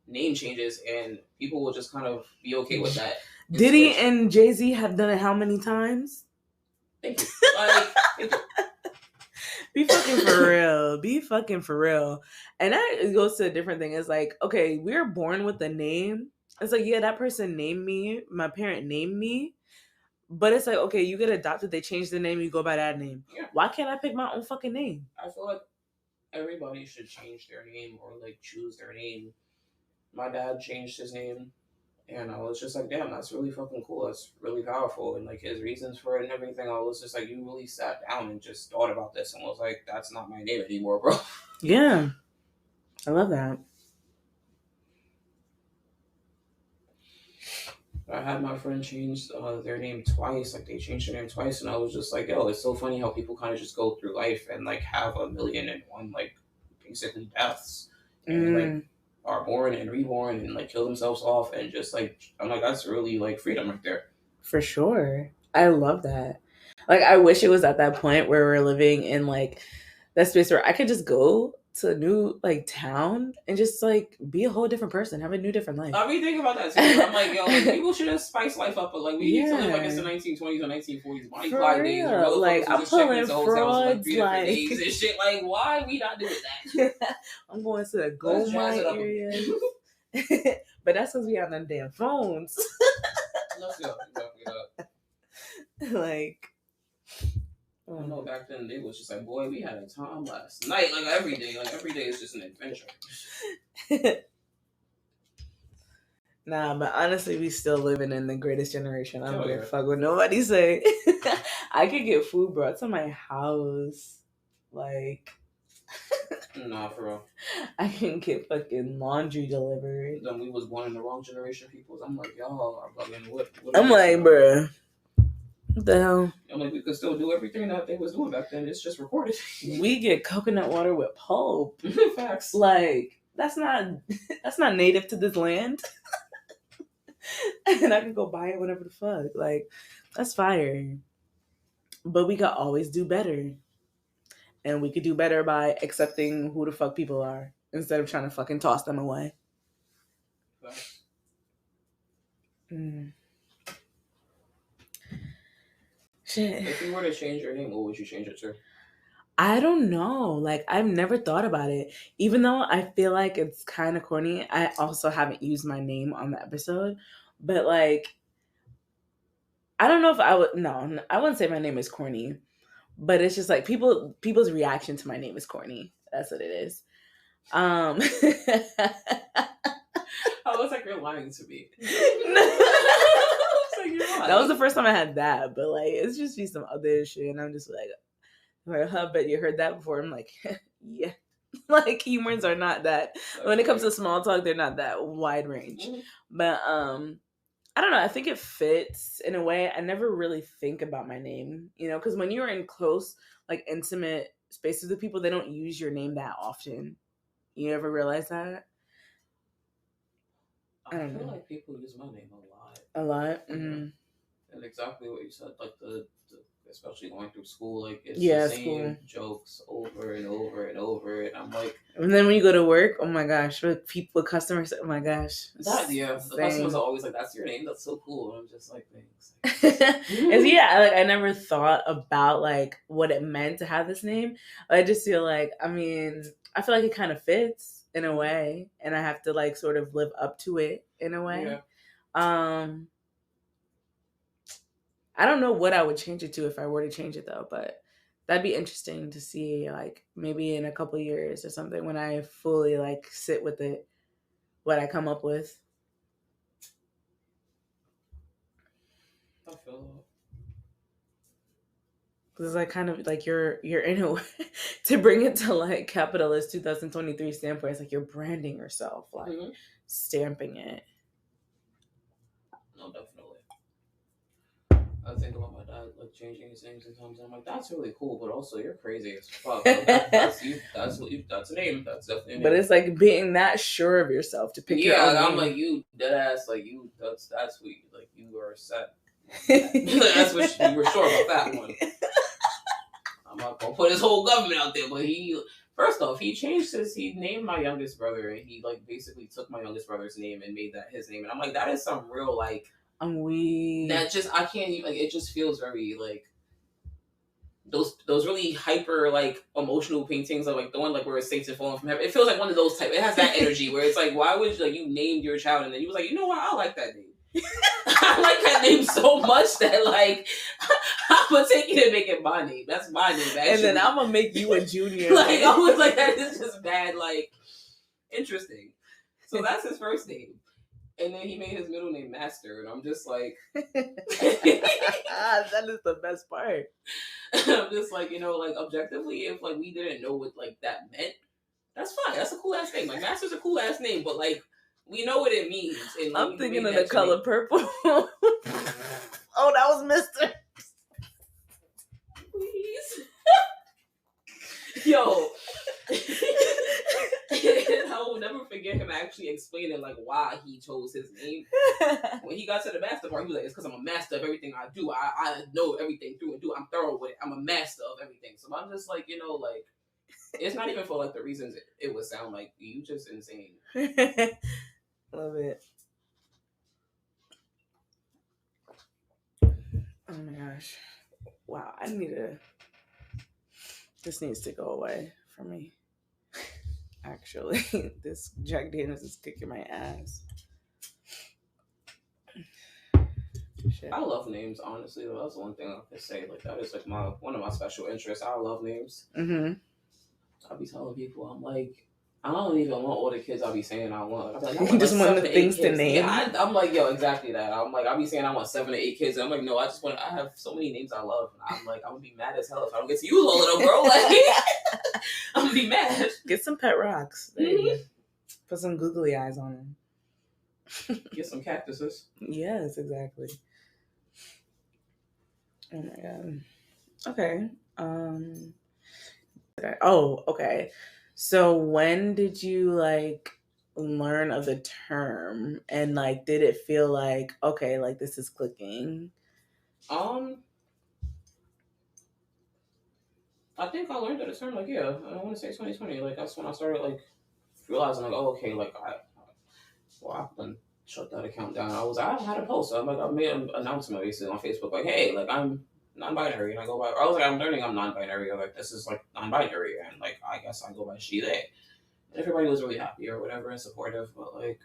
name changes, and people will just kind of be okay with that. Diddy and Jay-Z have done it how many times? Thank you. Like, be fucking for real. Be fucking for real. And that goes to a different thing. It's like, okay, we're born with a name. It's like, yeah, that person named me. My parent named me. But it's like, okay, you get adopted, they change the name, you go by that name. Yeah. Why can't I pick my own fucking name? I feel like everybody should change their name or like choose their name. My dad changed his name, and I was just like, damn, that's really fucking cool. That's really powerful. And like his reasons for it and everything, I was just like, you really sat down and just thought about this and was like, that's not my name anymore, bro. Yeah. I love that. I had my friend change their name twice. Like they changed their name twice, and I was just like, yo, it's so funny how people kind of just go through life and like have 1,000,001 like basically deaths, and like are born and reborn and like kill themselves off, and just like I'm like, that's really like freedom right there. For sure. I love that. Like I wish it was at that point where we're living in like that space where I could just go to a new like town and just like be a whole different person, have a new different life. I mean, think about that too. I'm like, yo, like, people should just spice life up, but like we need to live like it's the 1920s or 1940s, Bonnie Clyde days, or like I'm pulling frauds, like days and shit. Like, why we not doing that? I'm going to the gold mine area, but that's because we have them damn phones. Let's go. Like. I don't know, back then it was just like, boy, we had a time last night. Like every day is just an adventure. Nah, but honestly, we still living in the greatest generation. I don't give a fuck what nobody say. I could get food brought to my house. Like, nah, for real. I can get fucking laundry delivered. Then we was born in the wrong generation, people. I'm like, y'all are fucking what I'm like, bruh. What the hell? I'm like, we could still do everything that they was doing back then. It's just recorded. We get coconut water with pulp. Facts. Like, that's not native to this land. And I can go buy it whenever the fuck. Like, that's fire. But we could always do better. And we could do better by accepting who the fuck people are instead of trying to fucking toss them away. Mm. Shit. If you were to change your name, what would you change it to? I don't know. Like, I've never thought about it. Even though I feel like it's kind of corny, I also haven't used my name on the episode. But, like, I don't know if I would. No, I wouldn't say my name is corny. But it's just like people's reaction to my name is corny. That's what it is. I was like, you're lying to me. That was the first time I had that, but like it's just be some other shit, and I'm just like, but you heard that before. I'm like, yeah, like humors are not that. When it comes to small talk, they're not that wide range. Mm-hmm. But I don't know. I think it fits in a way. I never really think about my name, because when you're in close, like intimate spaces with people, they don't use your name that often. You ever realize that? I feel like people use my name a lot. A lot? Mm-hmm. And exactly what you said, like the especially going through school, like it's the same jokes over and over and over, and I'm like, and then when you go to work, oh my gosh, with customers, oh my gosh, the customers are always like, that's your name, that's so cool, and I'm just like, thanks. Like I never thought about like what it meant to have this name. I just feel like, I feel like it kind of fits in a way, and I have to like sort of live up to it in a way. Yeah. I don't know what I would change it to if I were to change it though, but that'd be interesting to see, like maybe in a couple of years or something when I fully like sit with it, what I come up with. I feel because it's like kind of like you're in a way to bring it to like capitalist 2023 standpoint. It's like you're branding yourself, like stamping it. No, definitely. I think about my dad like changing his name sometimes, and I'm like, that's really cool, but also you're crazy as fuck. Like, that's you. That's what you. That's a name. That's definitely a name. But it's like being that sure of yourself to pick your own name. I'm like, you dead ass. Like you. That's what you, like you are set. That's what you were sure about that one. I'm not gonna put his whole government out there, but first off, he named my youngest brother, and he like basically took my youngest brother's name and made that his name, and I'm like, that is some real like. I'm weak. That just I can't even like. It just feels very like those really hyper like emotional paintings of like the one like where it's Satan falling from heaven. It feels like one of those type. It has that energy where it's like, why would you like you named your child and then you was like, you know what, I like that name. I like that name so much that like I'm gonna take it and make it my name. That's my name, actually. And then I'm gonna make you a junior. Like I was like, that is just bad. Like interesting. So that's his first name. And then he made his middle name Master, and I'm just like, that is the best part. I'm just like, like objectively, if like we didn't know what like that meant, that's fine. That's a cool ass name. Like Master's a cool ass name, but like we know what it means. And like, I'm thinking of the color purple. Oh, that was Mister. Please, yo. I will never forget him actually explaining like why he chose his name. When he got to the master part, he was like, it's because I'm a master of everything I do. I know everything through and through. I'm thorough with it. I'm a master of everything. So I'm just like, like it's not even for like the reasons it would sound like. You just insane. Love it. Oh my gosh. Wow. This needs to go away for me. Actually, this Jack Daniels is kicking my ass. Shit. I love names, honestly. That's one thing I can say. Like that is like one of my special interests. I love names. Mm-hmm. I'll be telling people, I'm like, I don't even want all the kids I'll be saying I want. I'm like, I want just want the things to name. Yeah, I'm like, yo, exactly that. I'm like, I'll be saying I want 7 to 8 kids. And I'm like, no, I have so many names I love. And I'm like, I'm gonna be mad as hell if I don't get to use all of them, bro. Like, I'm gonna be mad. Get some pet rocks. Mm-hmm. Put some googly eyes on them. Get some cactuses. Yes, exactly. Oh my god. Okay. Okay. So when did you like learn of the term, and like did it feel like okay, like this is clicking? Um, I think I learned at a term like yeah, I want to say 2020. Like that's when I started like realizing like oh okay like I done shut that account down. I had a post. I'm like I made an announcement basically on Facebook like hey like I'm non-binary and I go by. I was like I'm learning I'm non-binary. Like this is like non-binary and like I guess I go by she they. And everybody was really happy or whatever and supportive. But like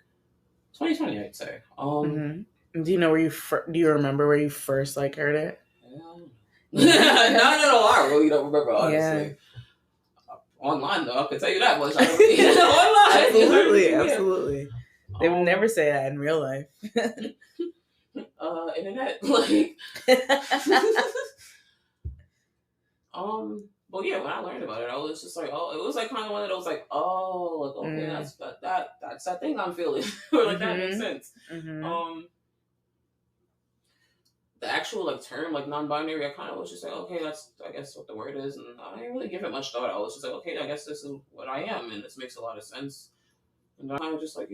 2020, I'd say. Do you know where do you remember where you first like heard it? Hell no. Yeah. Not at all. I really don't remember Yeah. honestly. Online though, I can tell you that much. I don't really online. Absolutely, Yeah. absolutely. They would never say that in real life. Internet like but yeah, when I learned about it, I was just like, oh, it was like kind of one of those like, oh, like okay, that's that thing I'm feeling, or like that makes sense. The actual like term like non-binary, I kind of was just like, okay, that's I guess what the word is, and I didn't really give it much thought. I was just like, okay, I guess this is what I am, and this makes a lot of sense. And I kind of just like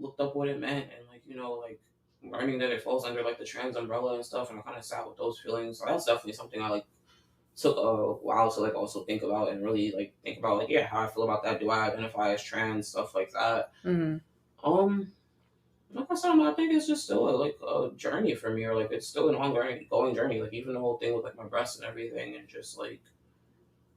looked up what it meant, and like like learning that it falls under like the trans umbrella and stuff, and I kind of sat with those feelings. So that's definitely something I like took a while to like also think about and really like think about like yeah how I feel about that. Do I identify as trans, stuff like that. Like I said, I think it's just still like a journey for me, or like it's still an ongoing journey. Like even the whole thing with like my breasts and everything, and just like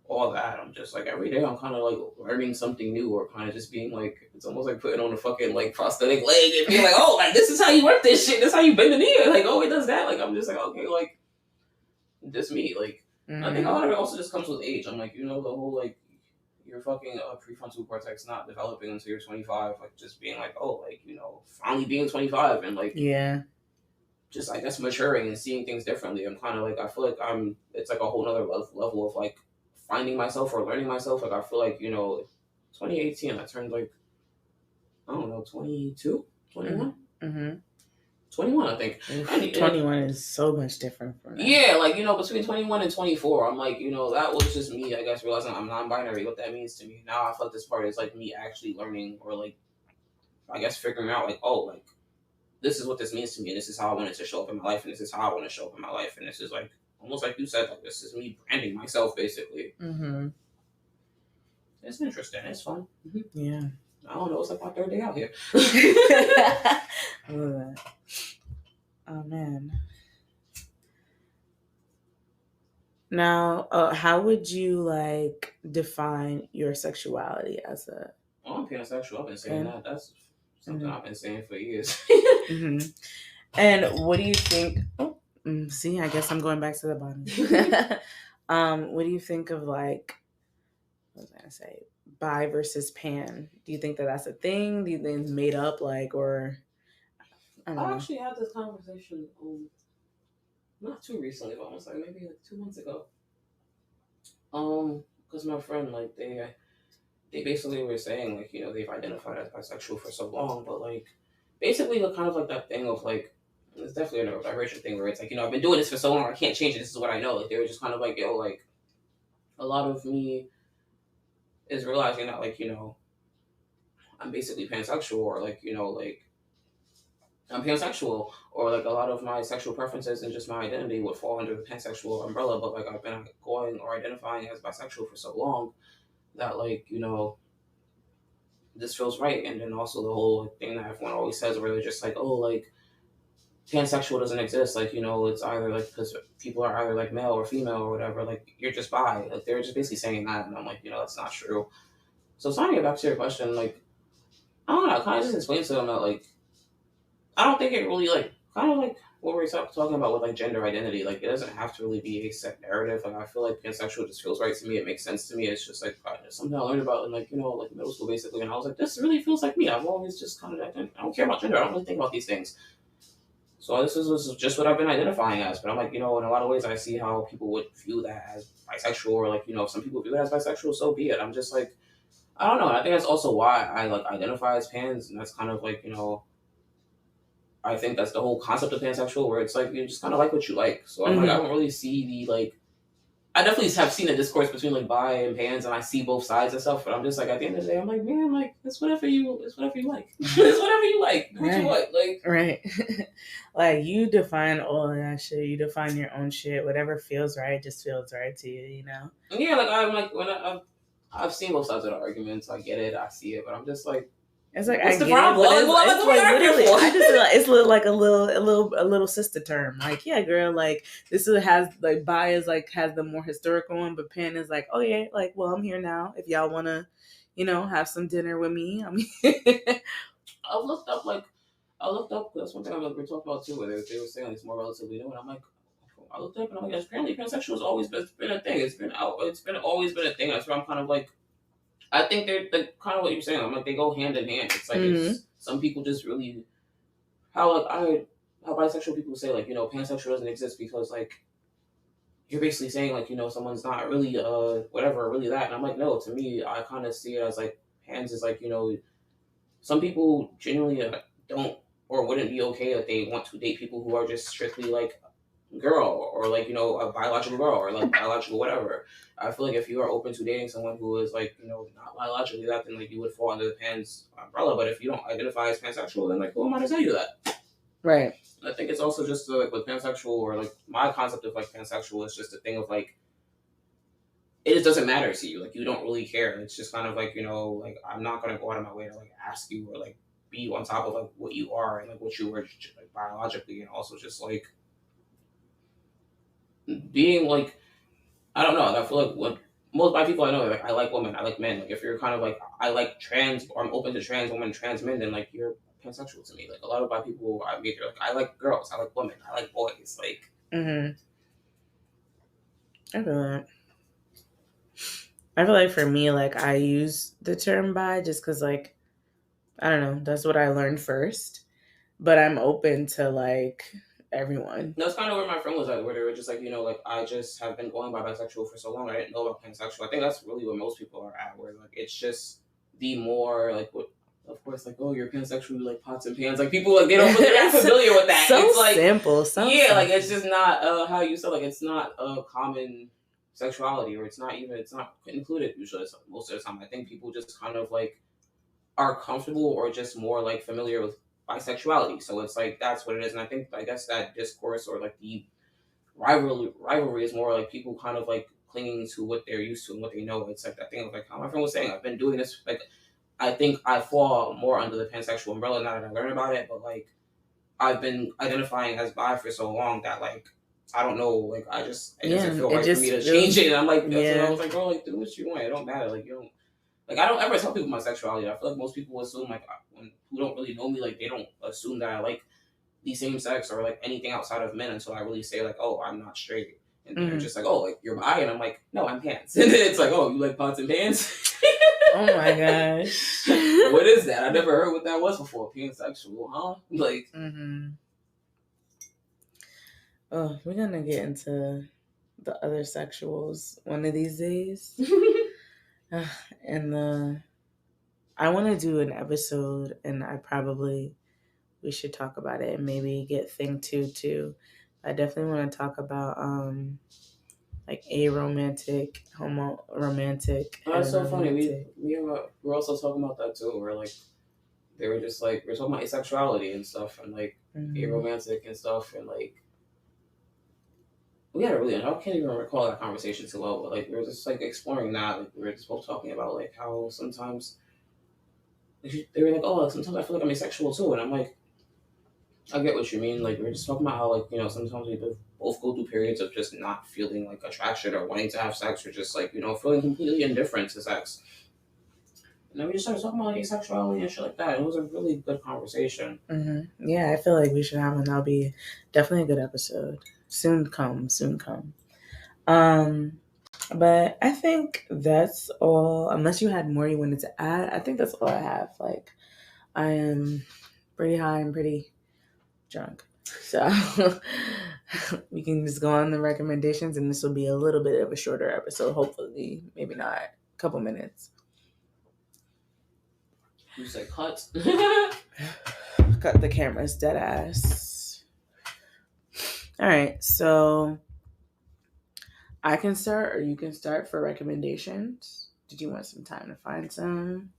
all that. I'm just like every day I'm kind of like learning something new, or kind of just being like it's almost like putting on a fucking like prosthetic leg and being like, oh, like this is how you work this shit. This is how you bend the knee. Like oh, it does that. Like I'm just like okay, like this me. Like I think a lot of it also just comes with age. I'm like the whole like your fucking prefrontal cortex not developing until you're 25, like just being like, oh, like finally being 25 and like yeah, just I guess maturing and seeing things differently. I'm kind of like I feel like it's like a whole other level of like finding myself or learning myself. Like I feel like 2018 I turned like I don't know 22, 21. 21, I think. And 21 is so much different from that. Yeah, like, between 21 and 24, I'm like, that was just me, I guess, realizing I'm non-binary, what that means to me. Now I feel like this part is like me actually learning or like, I guess, figuring out like, oh, like, this is what this means to me, and this is how I want it to show up in my life, and this is how I want to show up in my life, and this is like, almost like you said, like, this is me branding myself, basically. It's interesting. It's fun. Yeah. I don't know. It's like my third day out here. I love that. Oh man. Now, how would you like define your sexuality as a? Oh, I'm pansexual. I've been saying that. That's something I've been saying for years. And what do you think? Oh, see, I guess I'm going back to the bottom. What do you think of like? What was I gonna say? Bi versus pan. Do you think that that's a thing? Do you think it's made up, like, or? I actually had this conversation not too recently, but almost like maybe like 2 months ago. Because my friend like they basically were saying like they've identified as bisexual for so long, but like basically the kind of like that thing of like it's definitely a neurodivergent thing where it's like I've been doing this for so long I can't change it. This is what I know. Like they were just kind of like like a lot of me is realizing that like I'm basically pansexual or like like I'm pansexual, or like a lot of my sexual preferences and just my identity would fall under the pansexual umbrella. But like I've been going or identifying as bisexual for so long that like this feels right. And then also the whole thing that everyone always says, where they're just like, oh, like pansexual doesn't exist. Like it's either like because people are either like male or female or whatever. Like you're just bi. Like they're just basically saying that, and I'm like, that's not true. So trying to get back to your question, like I don't know, I kind of just explained to them that like I don't think it really like kind of like what we were talking about with like gender identity. Like it doesn't have to really be a set narrative. Like I feel like pansexual just feels right to me. It makes sense to me. It's just like something I learned about in like like middle school basically, and I was like, this really feels like me. I've always just kind of I don't care about gender. I don't really think about these things. So this is just what I've been identifying as. But I'm like in a lot of ways I see how people would view that as bisexual, or like if some people view it as bisexual, so be it. I'm just like I don't know. And I think that's also why I like identify as pans, and that's kind of like I think that's the whole concept of pansexual, where it's like you just kind of like what you like. So I'm like, I don't really see the like. I definitely have seen a discourse between like bi and pans, and I see both sides and stuff. But I'm just like, at the end of the day, I'm like, man, like it's whatever you like, it's whatever you like, do what you Right. want, like. Right. Like you define all of that shit. You define your own shit. Whatever feels right just feels right to you, you know? Yeah, like I'm like when I've seen both sides of the arguments. I get it, I see it, but I'm just like, It's like I what's the get it, problem? but Like, it's what are we like arguing literally for? I just feel like it's like a little sister term. Like, yeah, girl, like this has like bi is like has the more historical one, but pan is like, oh yeah, like well I'm here now. If y'all wanna, have some dinner with me. I mean I've looked up like I looked up. That's one thing I like we talked about too. Where they were saying it's more relatively new, and I'm like, I looked up and I'm like, apparently pansexual has always been a thing. It's been out. It's been always been a thing. That's why I'm kind of like, I think they're like kind of what you're saying. I'm like they go hand in hand. It's like mm-hmm. it's some people just really how like I how bisexual people say like pansexual doesn't exist because like you're basically saying like someone's not really whatever really that, and I'm like no, to me I kind of see it as like pans is like some people genuinely don't or wouldn't be okay that they want to date people who are just strictly like girl or like a biological girl or like biological whatever. I feel like if you are open to dating someone who is like not biologically that, then like you would fall under the pans umbrella. But if you don't identify as pansexual, then like who am I to tell you that? Right. I think it's also just like with pansexual or like my concept of like pansexual is just a thing of like it just doesn't matter to you. Like you don't really care. It's just kind of like like I'm not gonna go out of my way to like ask you or like be on top of like what you are and like what you were like biologically, and also just like being like I don't know. I feel like what most by people I know like I like women, I like men. Like if you're kind of like I like trans or I'm open to trans women, trans men, then like you're pansexual to me. Like a lot of by people I meet, they're like I like girls, I like women, I like boys. Like I feel that. I feel like for me, like I use the term bi just because, like, I don't know, that's what I learned first. But I'm open to like everyone. that's kind of where my friend was at, where they were just like, like I just have been going by bisexual for so long, I didn't know about pansexual. I think that's really what most people are at, where like it's just the more like what. Of course, like you're pansexual, like pots and pans. Like people, like they don't really are familiar with that. So it's like simple, yeah, like it's just not how you said. Like it's not a common sexuality, or it's not included usually. So most of the time, I think people just kind of like are comfortable or just more like familiar with bisexuality. So it's like that's what it is. And I guess that discourse or like the rivalry is more like people kind of like clinging to what they're used to and what they know. It's like that thing of like how my friend was saying, I've been doing this like I think I fall more under the pansexual umbrella now that I learned about it, but like I've been identifying as bi for so long that like I don't know, like it doesn't feel right for me to change it. And I'm like, that's what I was like, bro, like do what you want. It don't matter. Like you don't like I don't ever tell people my sexuality. I feel like most people assume like who don't really know me, like they don't assume that I like the same sex or like anything outside of men until I really say like, oh, I'm not straight. And they're just like, oh, like you're bi, and I'm like, no, I'm pants. And then it's like, oh, you like pots and pans? Oh my gosh. What is that? I never heard what that was before. Pansexual, huh? Like oh, we're gonna get into the other sexuals one of these days. And I want to do an episode, and we should talk about it and maybe get thing two too. I definitely want to talk about like aromantic, homo romantic. Oh, that's so funny. We're also talking about that too. We're like they were just like we're talking about asexuality and stuff and like aromantic and stuff and like we had a really I can't even recall that conversation too well, but like we were just like exploring that. Like we were just both talking about like how sometimes they were like, oh, sometimes I feel like I'm asexual too, and I'm like, I get what you mean. Like we are just talking about how like sometimes we both go through periods of just not feeling like attraction or wanting to have sex or just like feeling completely indifferent to sex. And then we just started talking about like, asexuality and shit like that. It was a really good conversation. Yeah, I feel like we should have one. That'll be definitely a good episode. Soon come. But I think that's all. Unless you had more you wanted to add, I think that's all I have. Like, I am pretty high and pretty drunk. So we can just go on the recommendations, and this will be a little bit of a shorter episode. Hopefully, maybe not a couple minutes. You say cut. Cut the cameras, dead ass. All right, so I can start or you can start for recommendations. Did you want some time to find some?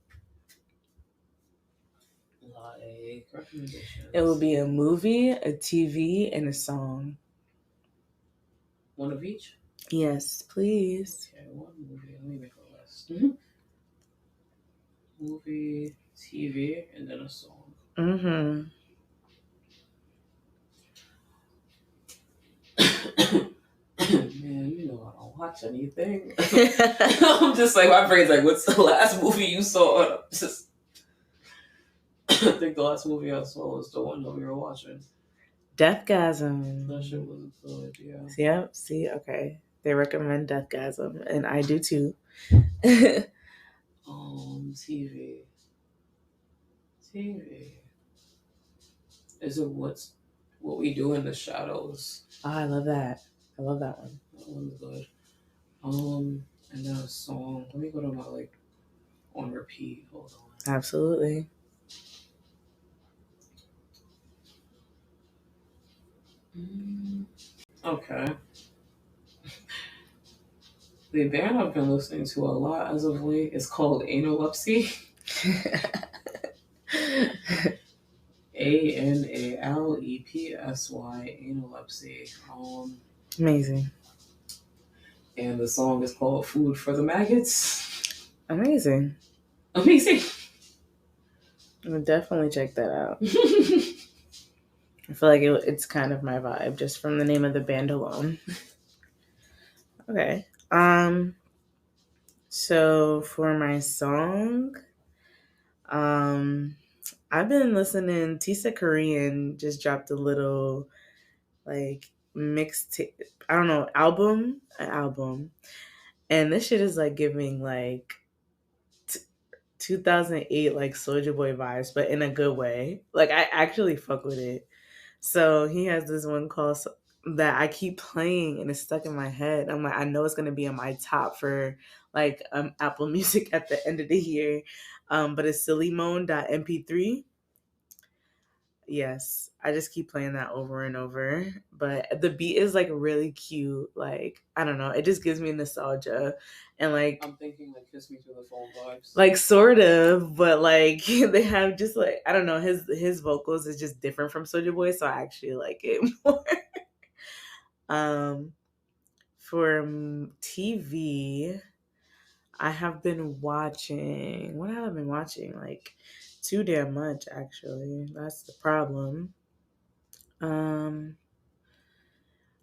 Like It will recommendations. be a movie, a TV, and a song. One of each? Yes, please. Okay, one movie. Let me make a list. Movie, TV, and then a song. Mm-hmm. Man, you know I don't watch anything. I'm just like, my brain's like, what's the last movie you saw? I'm just, I think the last movie I saw was the one that we were watching. Deathgasm. That shit was good, yeah. Yep. See, okay. They recommend Deathgasm, and I do too. TV. TV. Is it what we do in the shadows? Oh, I love that. I love that one. That one's good. And then a song. Let me go to my on repeat. Hold on. Absolutely. Okay. The band I've been listening to a lot as of late is called Analepsy. Analepsy. Analepsy. Amazing. And the song is called Food for the Maggots. Amazing. Amazing. I'll definitely check that out. I feel like it's kind of my vibe just from the name of the band alone. Okay. So for my song, I've been listening. Tisa Korean just dropped a little like mixtape. I don't know, an album, and this shit is like giving like 2008 like Soulja Boy vibes, but in a good way. Like I actually fuck with it. So he has this one called that I keep playing and it's stuck in my head. I'm like, I know it's gonna be on my top for like Apple Music at the end of the year. But it's sillymoan.mp3. Yes, I just keep playing that over and over. But the beat is like really cute. Like, I don't know, it just gives me nostalgia. And like I'm thinking like Kiss Me Through the Phone vibes. like sort of, but like they have just like I don't know, his vocals is just different from Soulja Boy, so I actually like it more. um for TV, I have been watching what have I been watching? Like too damn much actually. That's the problem. Um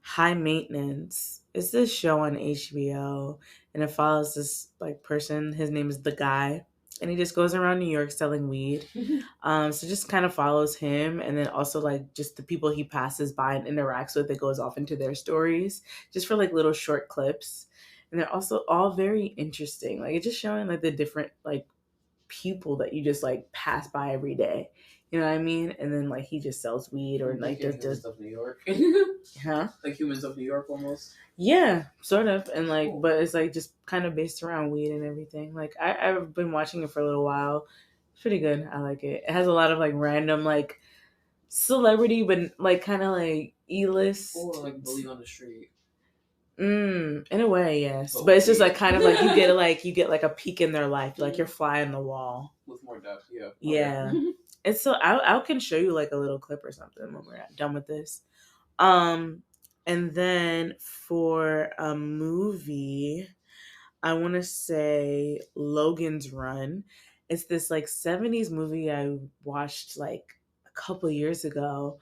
High Maintenance. It's this show on HBO and it follows this like person. His name is The Guy. And he just goes around New York selling weed. So just kind of follows him and then also like just the people he passes by and interacts with. It goes off into their stories just for like little short clips. And they're also all very interesting. Like it's just showing like the different like people that you just like pass by every day. You know what I mean? And then like he just sells weed or like Humans of New York. huh? Like Humans of New York almost. Yeah, sort of. And like Cool. but it's like just kind of based around weed and everything. Like I've been watching it for a little while. It's pretty good. I like it. It has a lot of like random like celebrity but like kind of like E-list. Or like Bully on the Street. In a way, yes. But it's just like kind of like you get like a peek in their life. Like you're fly on the wall. With more depth, yeah. Yeah. It's so I can show you like a little clip or something when we're done with this. And then for a movie, I want to say Logan's Run. It's this like 70s movie I watched like a couple years ago.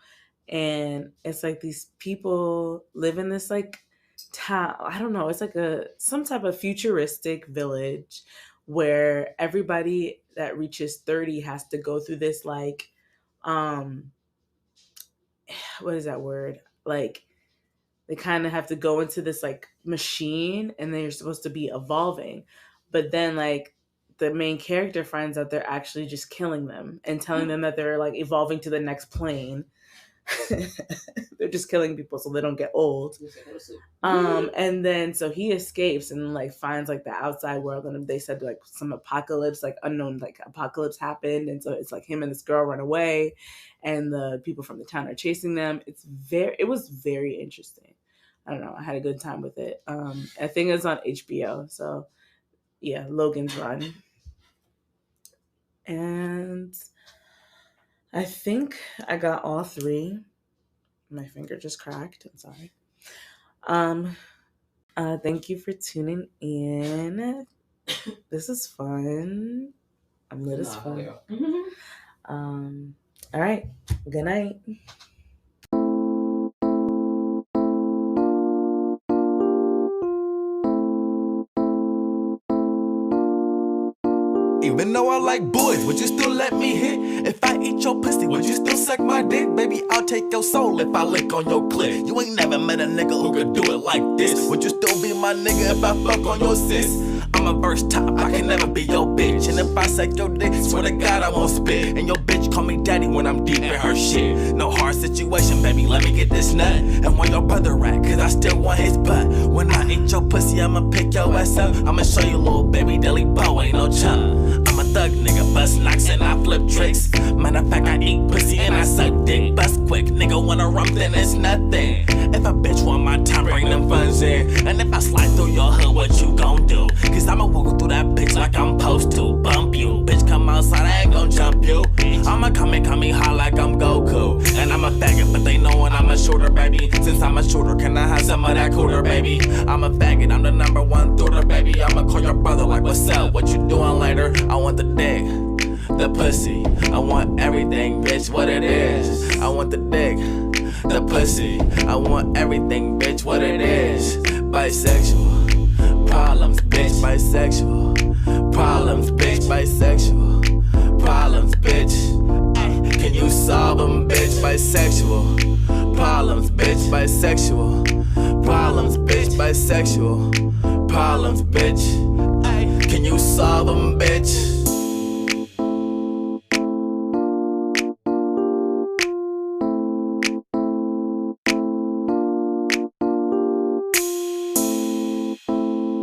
And it's like these people live in this like town. I don't know. It's like some type of futuristic village where everybody that reaches 30 has to go through this like um what is that word? Like they kind of have to go into this like machine and they're supposed to be evolving. But then like the main character finds out they're actually just killing them and telling them that they're like evolving to the next plane. They're just killing people so they don't get old. And then so he escapes and like finds like the outside world and they said like some apocalypse, like unknown like apocalypse happened, and so it's like him and this girl run away and the people from the town are chasing them. It was very interesting. I don't know. I had a good time with it. I think it's on HBO. So yeah, Logan's Run. And I think I got all three. My finger just cracked. I'm sorry. Thank you for tuning in. This is fun. I'm lit as fun. All right. Good night. Even though I like boys, would you still let me hit? If I eat your pussy, would you still suck my dick? Baby, I'll take your soul if I lick on your clit. You ain't never met a nigga who could do it like this. Would you still be my nigga if I fuck on your sis? I'm a verse top, I can never be your bitch. And if I suck your dick, swear to God I won't spit. And your bitch call me daddy when I'm deep in her shit. No hard situation, baby, let me get this nut. And where your brother at, cause I still want his butt. When I eat your pussy, I'ma pick your ass up. I'ma show you little baby, Dilly Bow ain't no chump. I'm a thug nigga, bust knocks and I flip tricks. Matter of fact, I eat pussy and I suck dick. Bust quick, nigga wanna rump, then it's nothing. If a bitch want my time, bring them funds in. And if I slide through your hood, what you gon' do? Cause I'ma walk through that bitch like I'm supposed to. Bump you, bitch come outside, I ain't gon' jump you. I'ma come me hot like I'm Goku. And I'm a faggot, but they knowin' I'm a shooter, baby. Since I'm a shooter, can I have some of that cooler, baby? I'm a faggot, I'm the number one shooter, baby. I'ma call your brother like, what's up, what you doing later? I want the dick, the pussy, I want everything, bitch, what it is. I want the dick, the pussy, I want everything, bitch, what it is. Bisexual, problems, bitch, bisexual, problems, bitch, bisexual, problems, bitch. Ay, can you solve them, bitch, bisexual, problems, bitch, bisexual, problems, bitch, bisexual, problems, bitch. Ay, can you solve them, bitch?